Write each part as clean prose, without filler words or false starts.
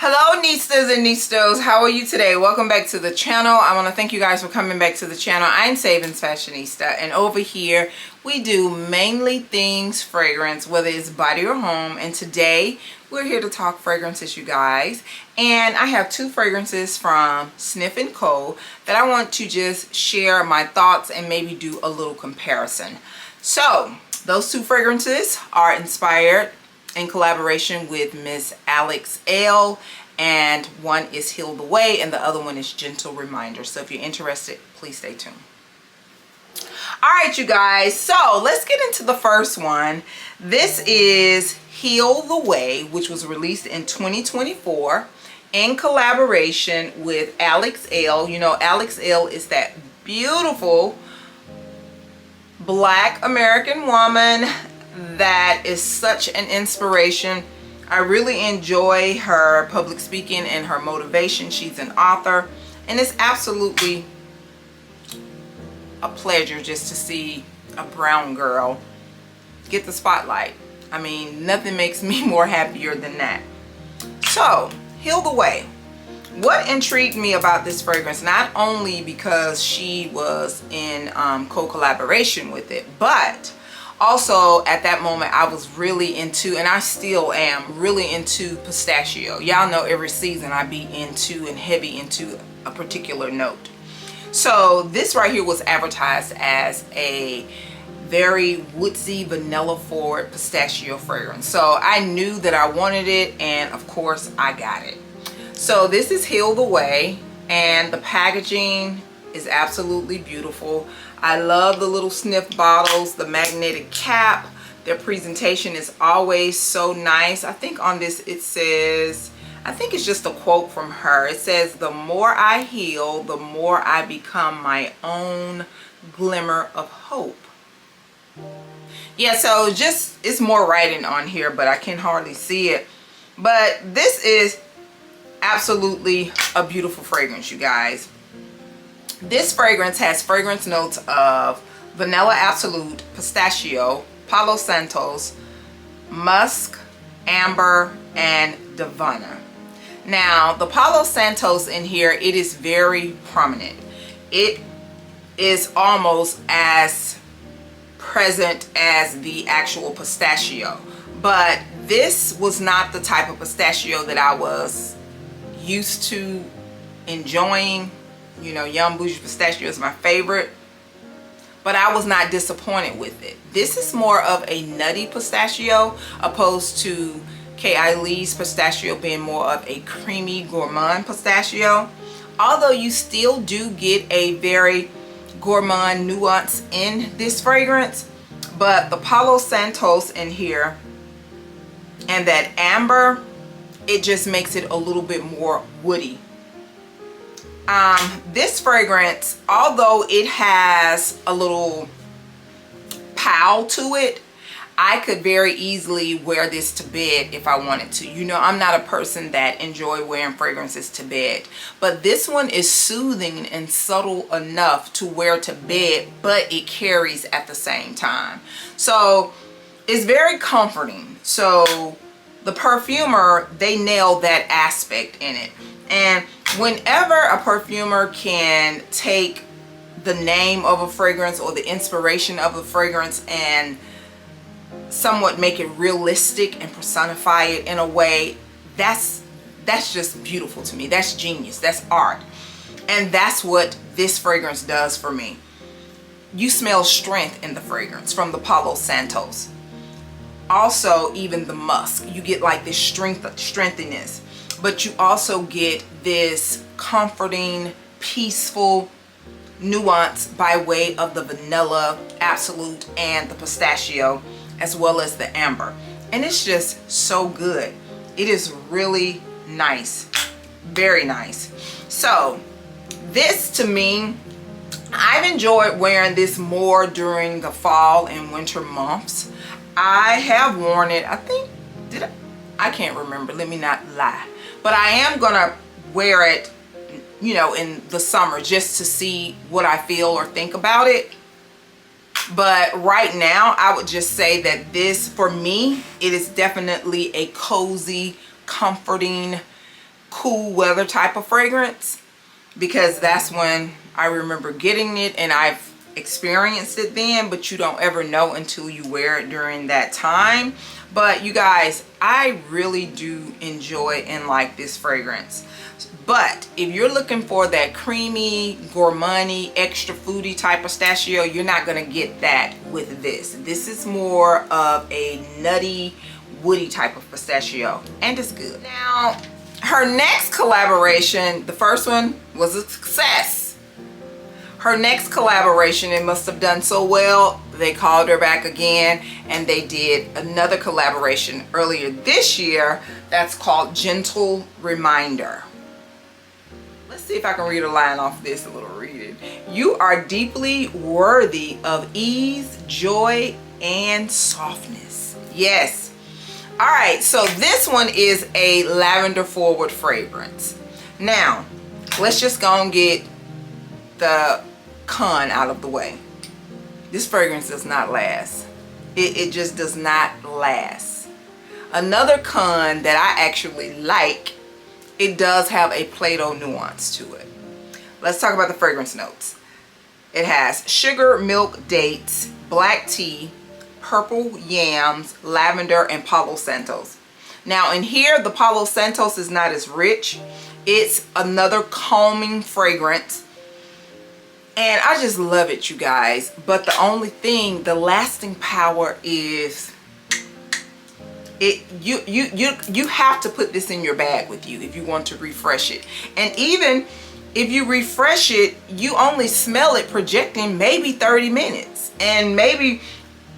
Hello Nistas and Nistos, how are you today? Welcome back to the channel. I want to thank you guys for coming back to the channel. I'm SavingsFashionista, and over here we do mainly things fragrance, whether it's body or home. And today we're here to talk fragrances, you guys. And I have two fragrances from Sniff & Co that I want to just share my thoughts and maybe do a little comparison. So those two fragrances are inspired in collaboration with Miss Alex Elle, and one is Heal the Way and the other one is Gentle Reminder. So if you're interested, please stay tuned. All right, you guys, so let's get into the first one. This is Heal the Way, which was released in 2024 in collaboration with Alex Elle. You know, Alex Elle is that beautiful Black American woman that is such an inspiration. I really enjoy her public speaking and her motivation. She's an author, and it's absolutely a pleasure just to see a brown girl get the spotlight. I mean, nothing makes me more happier than that. So, Heal the Way. What intrigued me about this fragrance, not only because she was in co-collaboration with it, but also at that moment I was really into, and I still am really into, pistachio. Y'all know every season I be into and heavy into a particular note. So this right here was advertised as a very woodsy, vanilla forward pistachio fragrance. So I knew that I wanted it, and of course I got it. So this is Heal the Way, and the packaging is absolutely beautiful. I love the little sniff bottles, the magnetic cap. Their presentation is always so nice. I think on this it says, I think it's just a quote from her. It says, "The more I heal, the more I become my own glimmer of hope." Yeah, so just, it's more writing on here, but I can hardly see it. But this is absolutely a beautiful fragrance, you guys. This fragrance has fragrance notes of vanilla absolute, pistachio, Palo Santos, musk, amber, and Davana. Now, the Palo Santos in here, it is very prominent. It is almost as present as the actual pistachio. But this was not the type of pistachio that I was used to enjoying. You know, Young Bougie Pistachio is my favorite, but I was not disappointed with it. This is more of a nutty pistachio opposed to K.I. Lee's pistachio being more of a creamy gourmand pistachio. Although you still do get a very gourmand nuance in this fragrance, but the Palo Santos in here and that amber, it just makes it a little bit more woody. This fragrance, although it has a little pow to it, I could very easily wear this to bed if I wanted to. You know, I'm not a person that enjoy wearing fragrances to bed, but this one is soothing and subtle enough to wear to bed, but it carries at the same time. So it's very comforting. So the perfumer, they nailed that aspect in it. And whenever a perfumer can take the name of a fragrance or the inspiration of a fragrance and somewhat make it realistic and personify it in a way, that's just beautiful to me. That's genius. That's art. And that's what this fragrance does for me. You smell strength in the fragrance from the Palo Santos. Also, even the musk, you get like this strengthiness, but you also get this comforting, peaceful nuance by way of the vanilla absolute and the pistachio, as well as the amber. And it's just so good. It is really nice, very nice. So this, to me, I've enjoyed wearing this more during the fall and winter months. I have worn it, I think, I can't remember, let me not lie, but I am gonna wear it, you know, in the summer just to see what I feel or think about it. But right now I would just say that this, for me, it is definitely a cozy, comforting cool weather type of fragrance, because that's when I remember getting it, and I've experienced it then, but you don't ever know until you wear it during that time. But you guys, I really do enjoy and like this fragrance. But if you're looking for that creamy, gourmand-y, extra foodie type pistachio, you're not going to get that with this. This is more of a nutty, woody type of pistachio, and it's good. Now, her next collaboration, the first one was a success. Her next collaboration, it must have done so well, they called her back again, and they did another collaboration earlier this year that's called Gentle Reminder. Let's see if I can read a line off this, a little reading. You are deeply worthy of ease, joy, and softness. Yes. All right, so this one is a lavender forward fragrance. Now, let's just go and get the con out of the way. This fragrance does not last. It just does not last. Another con that I actually like, it does have a Play-Doh nuance to it. Let's talk about the fragrance notes. It has sugar, milk, dates, black tea, purple yams, lavender, and Palo Santos. Now in here, the Palo Santos is not as rich. It's another calming fragrance, and I just love it, you guys. But the only thing, the lasting power is you have to put this in your bag with you if you want to refresh it. And even if you refresh it, you only smell it projecting maybe 30 minutes and maybe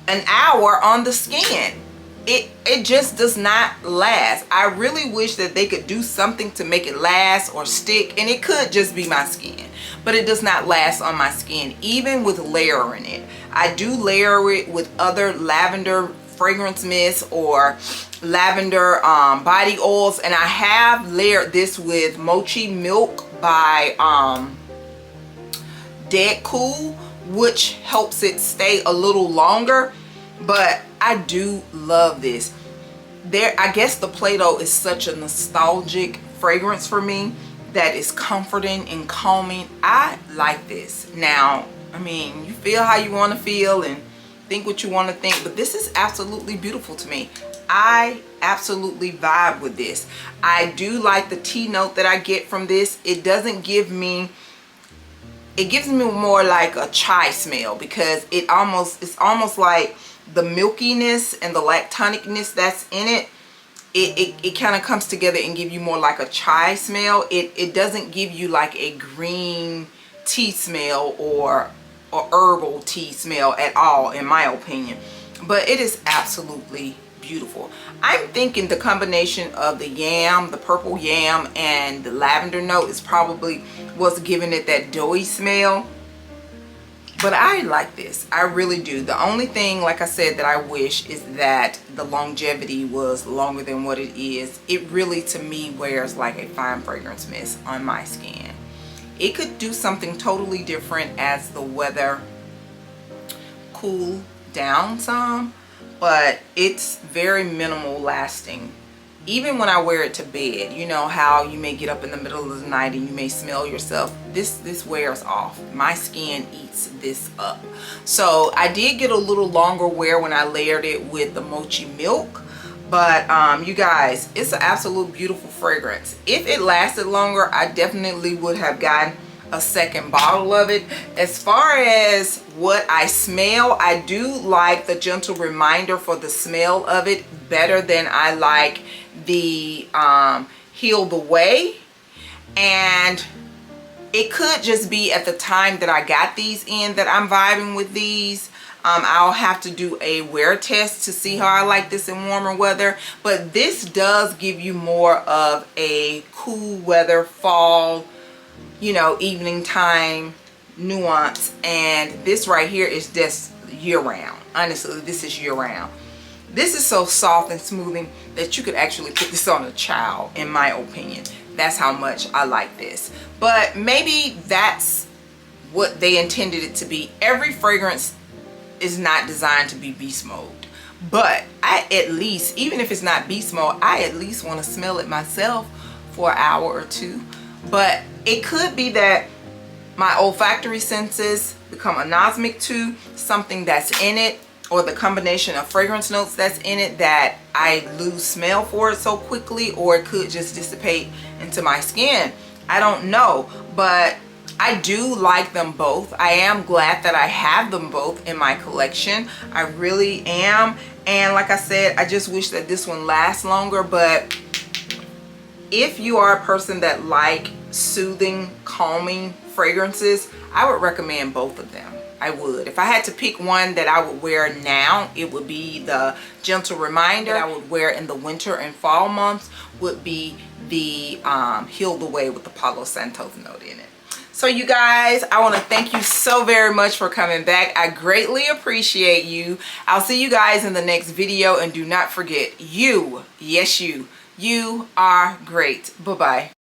an hour on the skin. It just does not last. I really wish that they could do something to make it last or stick, and it could just be my skin, but it does not last on my skin, even with layering it. I do layer it with other lavender fragrance mist or lavender body oils, and I have layered this with Mochi Milk by Dead Cool, which helps it stay a little longer. But I do love this. I guess the Play-Doh is such a nostalgic fragrance for me that is comforting and calming. I like this. Now, I mean, you feel how you want to feel and think what you want to think, but this is absolutely beautiful to me. I absolutely vibe with this. I do like the tea note that I get from this. It doesn't give me, it gives me more like a chai smell, because it's almost like the milkiness and the lactonicness that's in it. It kind of comes together and give you more like a chai smell. It doesn't give you like a green tea smell or herbal tea smell at all, in my opinion. But it is absolutely beautiful. I'm thinking the combination of the yam, the purple yam, and the lavender note is probably what's giving it that doughy smell. But I like this. I really do. The only thing, like I said, that I wish is that the longevity was longer than what it is. It really, to me, wears like a fine fragrance mist on my skin. It could do something totally different as the weather cool down some, but it's very minimal lasting. Even when I wear it to bed, you know how you may get up in the middle of the night and you may smell yourself. This wears off. My skin eats this up. So I did get a little longer wear when I layered it with the Mochi Milk. But you guys, it's an absolute beautiful fragrance. If it lasted longer, I definitely would have gotten a second bottle of it. As far as what I smell, I do like the Gentle Reminder for the smell of it better than I like the Heal the Way. And it could just be at the time that I got these in that I'm vibing with these. I'll have to do a wear test to see how I like this in warmer weather, but this does give you more of a cool weather, fall, you know, evening time nuance. And this right here is just year round. Honestly, this is year round. This is so soft and smoothing that you could actually put this on a child, in my opinion. That's how much I like this. But maybe that's what they intended it to be. Every fragrance is not designed to be beast mode, but I at least, even if it's not beast mode, I at least want to smell it myself for an hour or two. But it could be that my olfactory senses become anosmic to something that's in it, or the combination of fragrance notes that's in it, that I lose smell for it so quickly, or it could just dissipate into my skin. I don't know, but I do like them both. I am glad that I have them both in my collection. I really am. And like I said, I just wish that this one lasts longer. But if you are a person that like soothing, calming fragrances, I would recommend both of them. I would. If I had to pick one that I would wear now, it would be the Gentle Reminder. That I would wear in the winter and fall months would be the Heal the Way with the Palo Santos note in it. So you guys, I want to thank you so very much for coming back. I greatly appreciate you. I'll see you guys in the next video, and do not forget, you, yes you are great. Bye-bye.